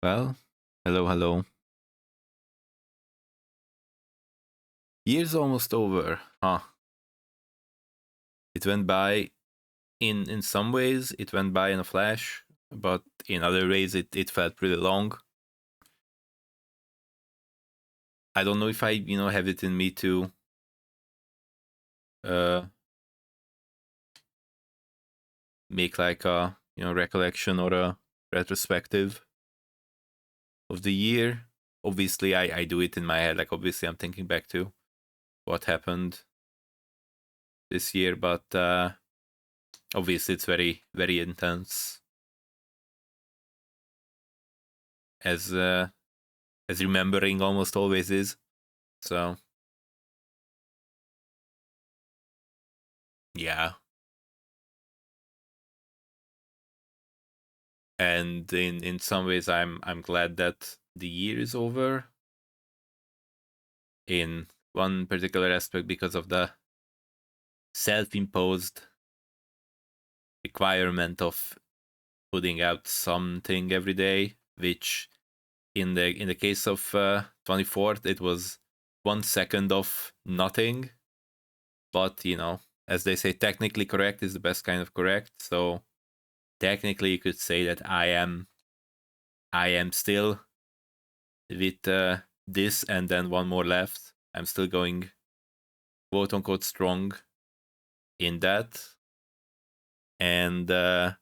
Well, hello, hello. Year's almost over, huh? It went by in some ways it went by in a flash, but in other ways it felt pretty long. I don't know if I have it in me to uh make like a recollection or a retrospective of the year. Obviously I do it in my head, like obviously I'm thinking back to what happened this year, but obviously it's very, very intense as uh as remembering almost always is. So yeah, and in some ways I'm glad that the year is over. In one particular aspect, because of the self-imposed requirement of putting out something every day, which in the case of 24th it was 1 second of nothing, but as they say, technically correct is the best kind of correct. So technically you could say that I am still with this and then one more left. I'm still going quote unquote strong in that. And as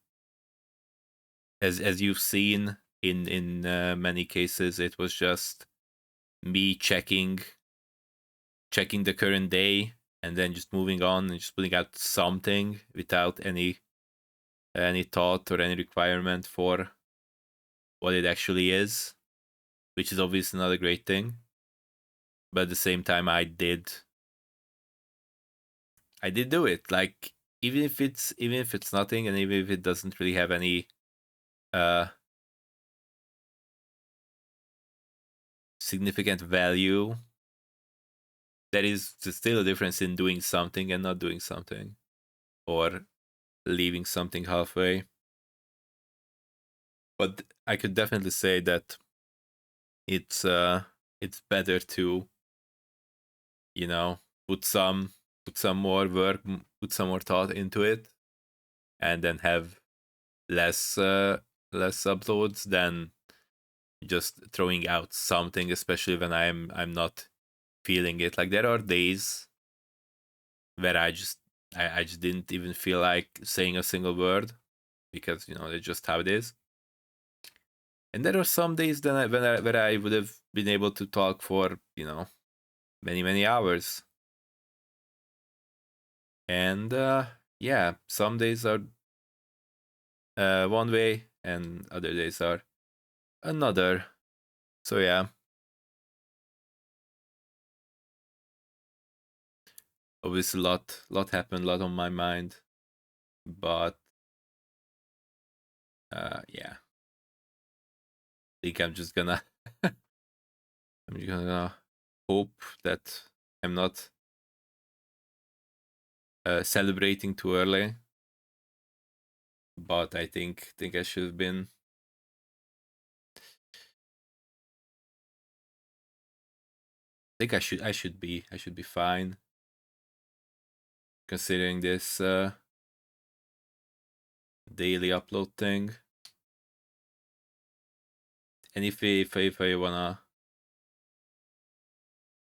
you've seen in many cases, it was just me checking the current day and then just moving on and just putting out something without any thought or any requirement for what it actually is, which is obviously not a great thing. But at the same time, I did do it. Like even if it's nothing, and even if it doesn't really have any uh significant value, there is still a difference in doing something and not doing something, or leaving something halfway. But I could definitely say that it's better to you know put some put some more work, put some more thought into it, and then have less less uploads than just throwing out something, especially when I'm not feeling it. Like there are days where I just didn't even feel like saying a single word, because that's just how it is. And there are some days then where I would have been able to talk for many, many hours. And yeah, some days are one way and other days are another. So yeah, obviously lot happened, lot on my mind, but yeah, I think I'm just gonna hope that I'm not celebrating too early. But I think I should have been. I think I should be fine, considering this daily upload thing. And if I wanna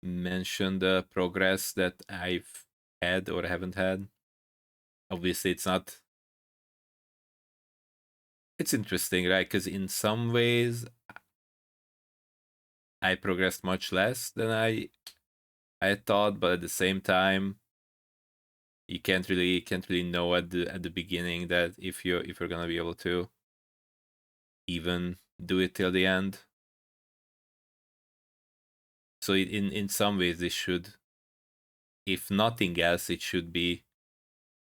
mention the progress that I've had or haven't had, obviously it's interesting, right? Because in some ways I progressed much less than I thought, but at the same time you can't really know at the beginning that if you're gonna be able to even do it till the end. So in some ways this should, if nothing else, it should be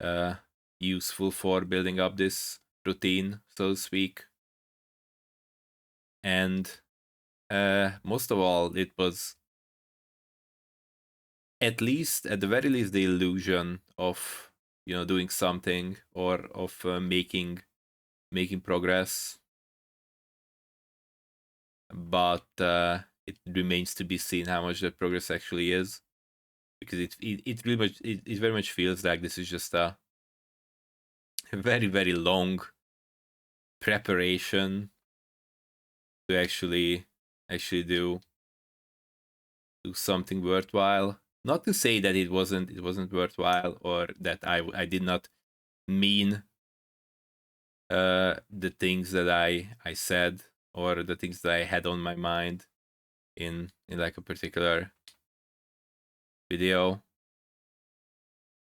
uh useful for building up this routine, so to speak. And most of all, it was at the very least the illusion of doing something, or of making progress. but it remains to be seen how much the progress actually is, because it really much it very much feels like this is just a very very long preparation to actually do something worthwhile. Not to say that it wasn't worthwhile, or that I did not mean the things that I said, or the things that I had on my mind in like a particular video.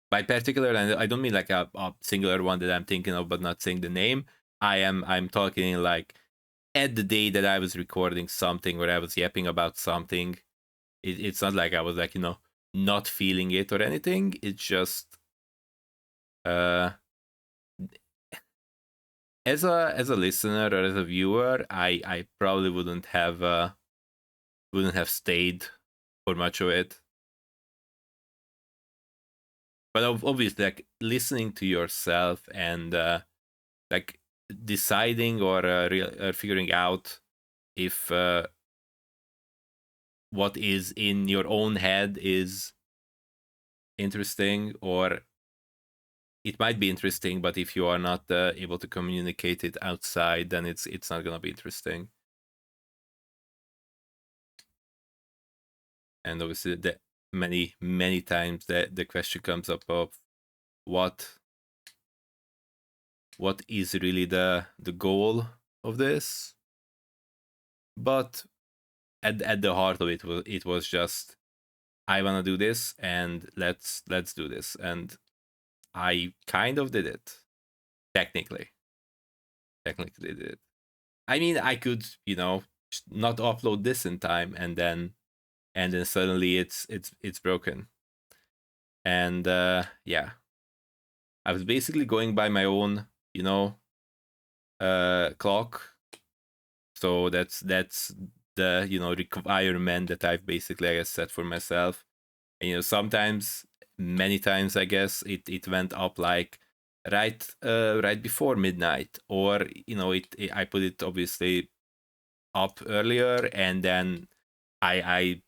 By particular, and I don't mean like a singular one that I'm thinking of, but not saying the name. I'm talking like at the day that I was recording something, or I was yapping about something. It's not like I was like, not feeling it or anything. It's just uh as a listener or as a viewer, I probably wouldn't have stayed for much of it. But obviously, like listening to yourself and like deciding or figuring out if what is in your own head is interesting, or it might be interesting, but if you are not able to communicate it outside, then it's not gonna be interesting. And obviously, the many times that the question comes up of what is really the goal of this. But at the heart of it was just, I want to do this, and let's do this, and I kind of did it. Technically did it. I mean, I could, not upload this in time, and then suddenly it's broken. And yeah, I was basically going by my own, clock. So that's the requirement that I've basically, I guess, set for myself. And sometimes, many times, I guess, it went up like right before midnight, or I put it obviously up earlier, and then I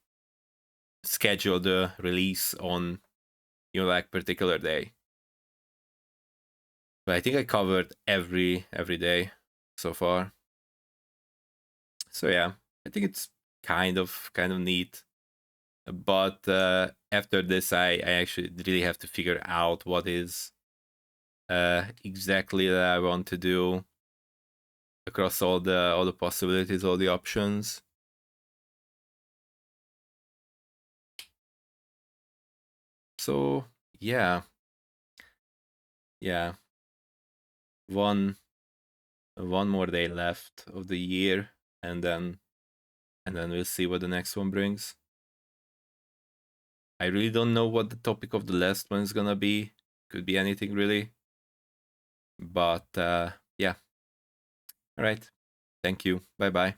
schedule the release on like particular day. But I think I covered every day so far. So yeah, I think it's kind of neat. But after this, I actually really have to figure out what is exactly that I want to do across all the possibilities, all the options. So yeah, yeah, one more day left of the year, and then we'll see what the next one brings. I really don't know what the topic of the last one is gonna be. Could be anything really. But yeah. All right. Thank you. Bye bye.